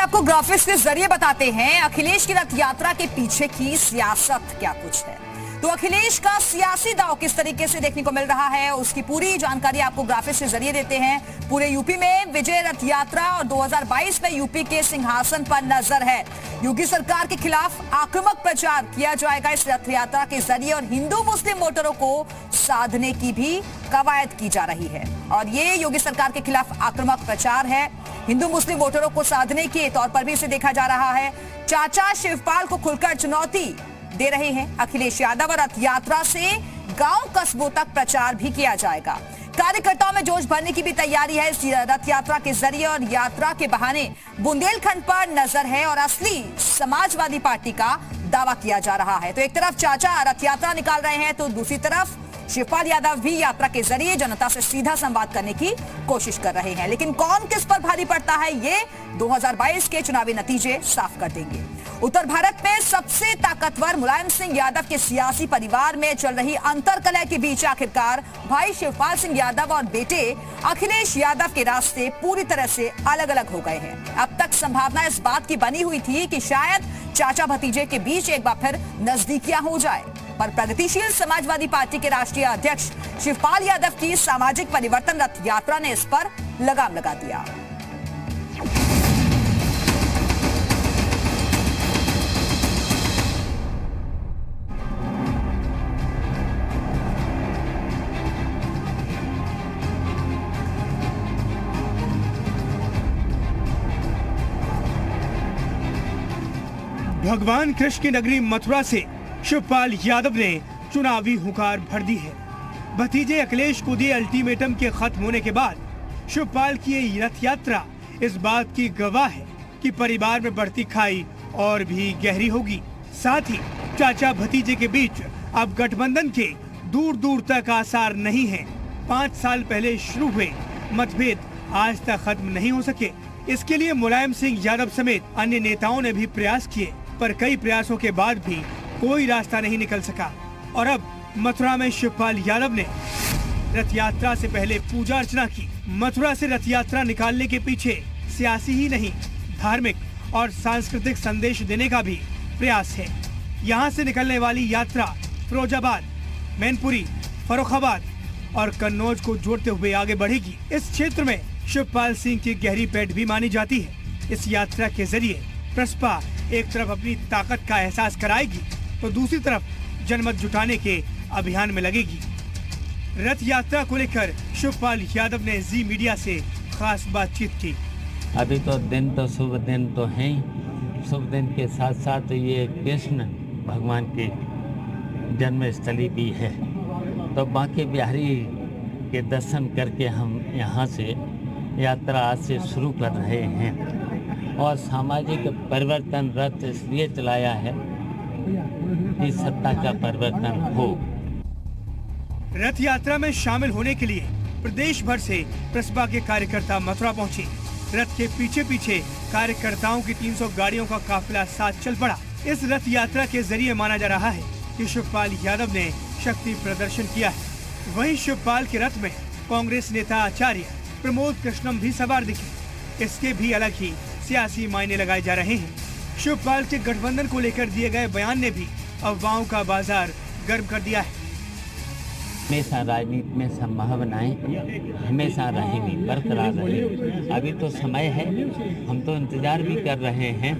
आपको ग्राफिक्स के जरिए बताते हैं अखिलेश की रथ यात्रा के पीछे की सियासत क्या कुछ है। तो अखिलेश का सियासी दांव किस तरीके से देखने को मिल रहा है, उसकी पूरी जानकारी आपको ग्राफिक्स के जरिए देते हैं। पूरे यूपी में विजय रथ यात्रा और 2022 में यूपी के सिंहासन पर नजर है। योगी सरकार के खिलाफ आक्रामक प्रचार किया जाएगा इस रथ यात्रा के जरिए और हिंदू मुस्लिम वोटरों को साधने की भी कवायद की जा रही है। और ये योगी सरकार के खिलाफ आक्रामक प्रचार है, हिंदू मुस्लिम वोटरों को साधने के तौर पर भी इसे देखा जा रहा है। चाचा शिवपाल को खुलकर चुनौती दे रहे हैं अखिलेश यादव और रथ यात्रा से गांव कस्बों तक प्रचार भी किया जाएगा। कार्यकर्ताओं में जोश भरने की भी तैयारी है इस रथ यात्रा के जरिए और यात्रा के बहाने बुंदेलखंड पर नजर है और असली समाजवादी पार्टी का दावा किया जा रहा है। तो एक तरफ चाचा रथ यात्रा निकाल रहे हैं तो दूसरी तरफ शिवपाल यादव भी यात्रा के जरिए जनता से सीधा संवाद करने की कोशिश कर रहे हैं। लेकिन कौन किस पर भारी पड़ता है ये 2022 के चुनावी नतीजे साफ कर देंगे। उत्तर भारत में सबसे ताकतवर मुलायम सिंह यादव के सियासी परिवार में चल रही अंतर्कलह के बीच आखिरकार भाई शिवपाल सिंह यादव और बेटे अखिलेश यादव के रास्ते पूरी तरह से अलग अलग हो गए हैं। अब तक संभावना इस बात की बनी हुई थी कि शायद चाचा भतीजे के बीच एक बार फिर नजदीकियां हो जाए, पर प्रगतिशील समाजवादी पार्टी के राष्ट्रीय अध्यक्ष शिवपाल यादव की सामाजिक परिवर्तन रथ यात्रा ने इस पर लगाम लगा दिया। भगवान कृष्ण की नगरी मथुरा से शिवपाल यादव ने चुनावी हुंकार भर दी है। भतीजे अखिलेश को दिए अल्टीमेटम के खत्म होने के बाद शिवपाल की ये रथ यात्रा इस बात की गवाह है कि परिवार में बढ़ती खाई और भी गहरी होगी। साथ ही चाचा भतीजे के बीच अब गठबंधन के दूर दूर तक आसार नहीं है। 5 साल पहले शुरू हुए मतभेद आज तक खत्म नहीं हो सके। इसके लिए मुलायम सिंह यादव समेत अन्य नेताओं ने भी प्रयास किए, पर कई प्रयासों के बाद भी कोई रास्ता नहीं निकल सका। और अब मथुरा में शिवपाल यादव ने रथ यात्रा से पहले पूजा अर्चना की। मथुरा से रथ यात्रा निकालने के पीछे सियासी ही नहीं, धार्मिक और सांस्कृतिक संदेश देने का भी प्रयास है। यहाँ से निकलने वाली यात्रा फिरोजाबाद, मैनपुरी, फर्रुखाबाद और कन्नौज को जोड़ते हुए आगे बढ़ेगी। इस क्षेत्र में शिवपाल सिंह की गहरी पैठ भी मानी जाती है। इस यात्रा के जरिए प्रसपा एक तरफ अपनी ताकत का एहसास कराएगी तो दूसरी तरफ जनमत जुटाने के अभियान में लगेगी। रथ यात्रा को लेकर शिवपाल यादव ने जी मीडिया से खास बातचीत की। अभी तो दिन तो शुभ दिन तो है ही, शुभ दिन के साथ साथ ये कृष्ण भगवान की जन्मस्थली भी है। तो बांके बिहारी के दर्शन करके हम यहाँ से यात्रा आज से शुरू कर रहे हैं और सामाजिक परिवर्तन रथ इसलिए चलाया है कि सत्ता का परिवर्तन हो। रथ यात्रा में शामिल होने के लिए प्रदेश भर से प्रसपा के कार्यकर्ता मथुरा पहुंचे। रथ के पीछे पीछे कार्यकर्ताओं की 300 गाड़ियों का काफिला साथ चल पड़ा। इस रथ यात्रा के जरिए माना जा रहा है कि शिवपाल यादव ने शक्ति प्रदर्शन किया है। वहीं शिवपाल के रथ में कांग्रेस नेता आचार्य प्रमोद कृष्णम भी सवार दिखे। इसके भी अलग ही सियासी मायने लगाए जा रहे हैं। शिवपाल के गठबंधन को लेकर दिए गए बयान ने भी अफवाहों का बाजार गर्म कर दिया है। हमेशा राजनीति में संभावनाएं हमेशा रहेंगी, बरकरार रहेंगी। अभी तो समय है, हम तो इंतजार भी कर रहे हैं।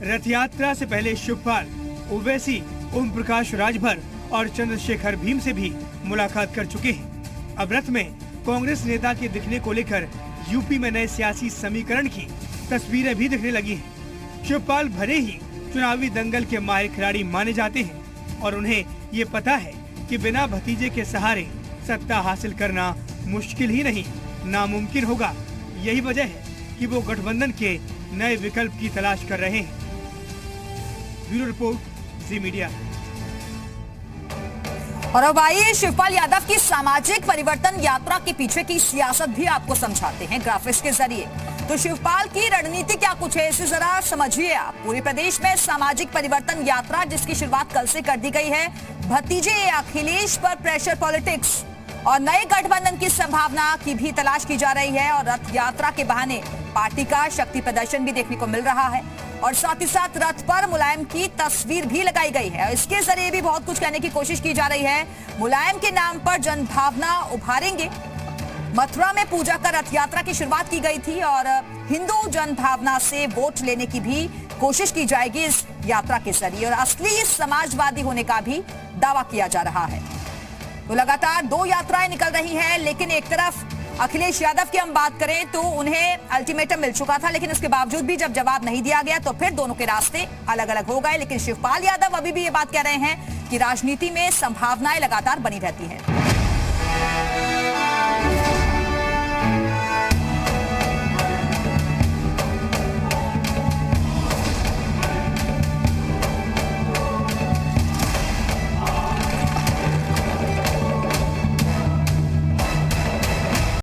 रथ यात्रा से पहले शिवपाल ओवैसी, ओम प्रकाश राजभर और चंद्रशेखर भीम से भी मुलाकात कर चुके हैं। अब रथ में कांग्रेस नेता के दिखने को लेकर यूपी में नए सियासी समीकरण की तस्वीरें भी दिखने लगी हैं। शिवपाल भले ही चुनावी दंगल के माहिर खिलाड़ी माने जाते हैं और उन्हें ये पता है कि बिना भतीजे के सहारे सत्ता हासिल करना मुश्किल ही नहीं, नामुमकिन होगा। यही वजह है कि वो गठबंधन के नए विकल्प की तलाश कर रहे हैं। ब्यूरो रिपोर्ट, जी मीडिया। और अब आइए शिवपाल यादव की सामाजिक परिवर्तन यात्रा के पीछे की सियासत भी आपको समझाते हैं ग्राफिक्स के जरिए। तो शिवपाल की रणनीति क्या कुछ है, इसे जरा समझिए आप। पूरे प्रदेश में सामाजिक परिवर्तन यात्रा जिसकी शुरुआत कल से कर दी गई है। भतीजे अखिलेश पर प्रेशर पॉलिटिक्स, और नए गठबंधन की संभावना की भी तलाश की जा रही है और रथ यात्रा के बहाने पार्टी का शक्ति प्रदर्शन भी देखने को मिल रहा है और साथ ही साथ रथ पर मुलायम की तस्वीर भी लगाई गई है। इसके जरिए भी बहुत कुछ कहने की कोशिश की जा रही है। मुलायम के नाम पर जनभावना उभारेंगे। मथुरा में पूजा का रथ यात्रा की शुरुआत की गई थी और हिंदू जनभावना से वोट लेने की भी कोशिश की जाएगी इस यात्रा के जरिए और असली समाजवादी होने का भी दावा किया जा रहा है। तो लगातार 2 यात्राएं निकल रही हैं, लेकिन एक तरफ अखिलेश यादव की हम बात करें तो उन्हें अल्टीमेटम मिल चुका था, लेकिन उसके बावजूद भी जब जवाब नहीं दिया गया तो फिर दोनों के रास्ते अलग अलग हो गए। लेकिन शिवपाल यादव अभी भी ये बात कह रहे हैं कि राजनीति में संभावनाएं लगातार बनी रहती हैं।